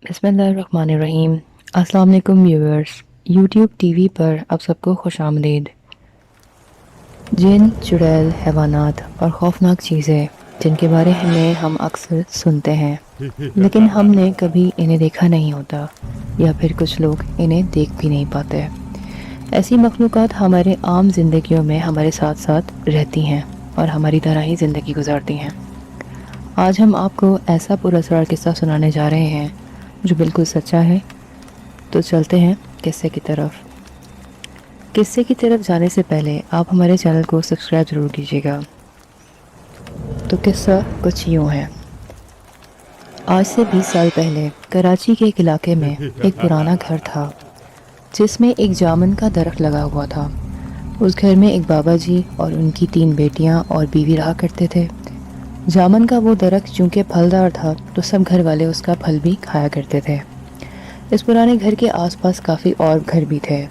बिस्मिल्लाहिर्रहमानिर्रहीम। अस्सलाम वालेकुम व्यूअर्स। यूट्यूब टीवी पर आप सबको खुश आमदीद। जिन, चुड़ैल, हैवानात और खौफनाक चीज़ें जिनके बारे में हम अक्सर सुनते हैं लेकिन हमने कभी इन्हें देखा नहीं होता या फिर कुछ लोग इन्हें देख भी नहीं पाते। ऐसी मखलूक़ात हमारे आम जिंदगियों में हमारे साथ साथ रहती हैं और हमारी तरह ही ज़िंदगी गुजारती हैं। आज हम आपको ऐसा पुरअसरार किस्सा सुनाने जा रहे हैं जो बिल्कुल सच्चा है। तो चलते हैं किस्से की तरफ। किस्से की तरफ जाने से पहले आप हमारे चैनल को सब्सक्राइब ज़रूर कीजिएगा। तो किस्सा कुछ यूँ है। आज से 20 साल पहले कराची के एक इलाके में एक पुराना घर था जिसमें एक जामुन का दरख्त लगा हुआ था। उस घर में एक बाबा जी और उनकी 3 बेटियां और बीवी रहा करते थे। जामुन का वो दरख्त चूँकि फलदार था तो सब घर वाले उसका फल भी खाया करते थे। इस पुराने घर के आसपास काफ़ी और घर भी थे।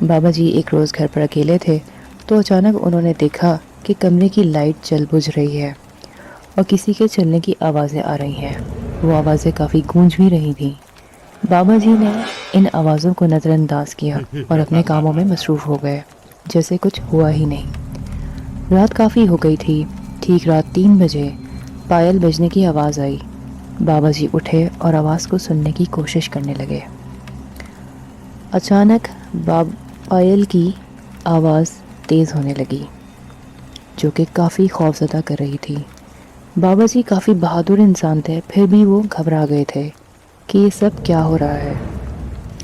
बाबा जी एक रोज़ घर पर अकेले थे तो अचानक उन्होंने देखा कि कमरे की लाइट जल बुझ रही है और किसी के चलने की आवाज़ें आ रही हैं। वो आवाज़ें काफ़ी गूंज भी रही थीं। बाबा जी ने इन आवाज़ों को नज़रअंदाज किया और अपने कामों में मसरूफ़ हो गए जैसे कुछ हुआ ही नहीं। रात काफ़ी हो गई थी। ठीक रात 3 बजे पायल बजने की आवाज़ आई। बाबा जी उठे और आवाज़ को सुनने की कोशिश करने लगे। अचानक पायल की आवाज़ तेज़ होने लगी जो कि काफ़ी खौफज़दा कर रही थी। बाबा जी काफ़ी बहादुर इंसान थे, फिर भी वो घबरा गए थे कि ये सब क्या हो रहा है।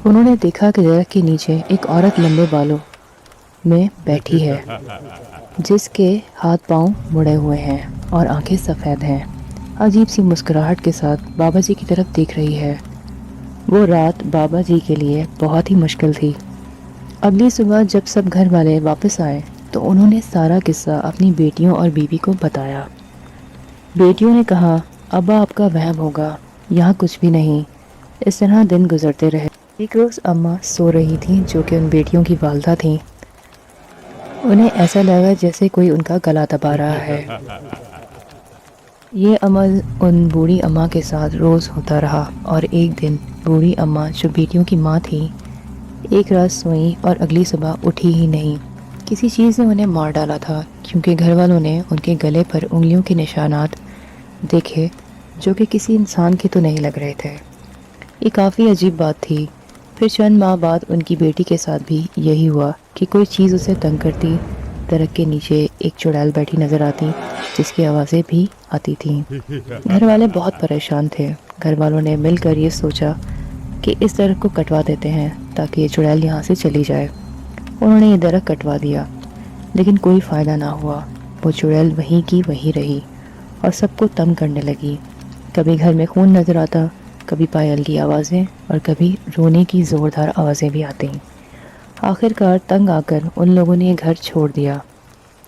उन्होंने देखा कि दरख्त के नीचे एक औरत लंबे बालों में बैठी है जिसके हाथ पांव मुड़े हुए हैं और आंखें सफ़ेद हैं। अजीब सी मुस्कुराहट के साथ बाबा जी की तरफ देख रही है। वो रात बाबा जी के लिए बहुत ही मुश्किल थी। अगली सुबह जब सब घर वाले वापस आए तो उन्होंने सारा किस्सा अपनी बेटियों और बीवी को बताया। बेटियों ने कहा, अब्बा आपका वहम होगा, यहाँ कुछ भी नहीं। इस तरह दिन गुजरते रहे। एक रोज़ अम्मा सो रही थी जो कि उन बेटियों की वालदा थी। उन्हें ऐसा लगा जैसे कोई उनका गला दबा रहा है। ये अमल उन बूढ़ी अम्मा के साथ रोज़ होता रहा और एक दिन बूढ़ी अम्मा जो बेटियों की माँ थी एक रात सोई और अगली सुबह उठी ही नहीं। किसी चीज़ ने उन्हें मार डाला था क्योंकि घर वालों ने उनके गले पर उंगलियों के निशानात देखे जो कि किसी इंसान के तो नहीं लग रहे थे। ये काफ़ी अजीब बात थी। फिर चंद माह बाद उनकी बेटी के साथ भी यही हुआ कि कोई चीज़ उसे तंग करती। दरख्त के नीचे एक चुड़ैल बैठी नज़र आती जिसकी आवाज़ें भी आती थीं। घर वाले बहुत परेशान थे। घर वालों ने मिलकर ये सोचा कि इस दरख्त को कटवा देते हैं ताकि ये चुड़ैल यहाँ से चली जाए। उन्होंने ये दरख्त कटवा दिया लेकिन कोई फ़ायदा ना हुआ। वो चुड़ैल वहीं की वहीं रही और सबको तंग करने लगी। कभी घर में खून नज़र आता, कभी पायल की आवाज़ें और कभी रोने की ज़ोरदार आवाज़ें भी आती। आखिरकार तंग आकर उन लोगों ने ये घर छोड़ दिया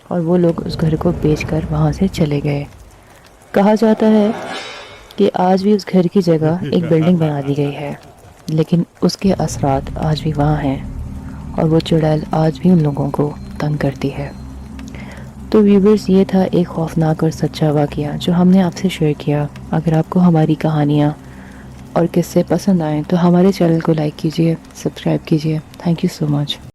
और वो लोग उस घर को बेचकर वहाँ से चले गए। कहा जाता है कि आज भी उस घर की जगह एक बिल्डिंग बना दी गई है लेकिन उसके असरात आज भी वहाँ हैं और वो चुड़ैल आज भी उन लोगों को तंग करती है। तो व्यूवर्स, ये था एक खौफनाक और सच्चा वाक़या जो हमने आपसे शेयर किया। अगर आपको हमारी कहानियाँ और किस्से पसंद आएँ तो हमारे चैनल को लाइक कीजिए, सब्सक्राइब कीजिए। Thank you so much.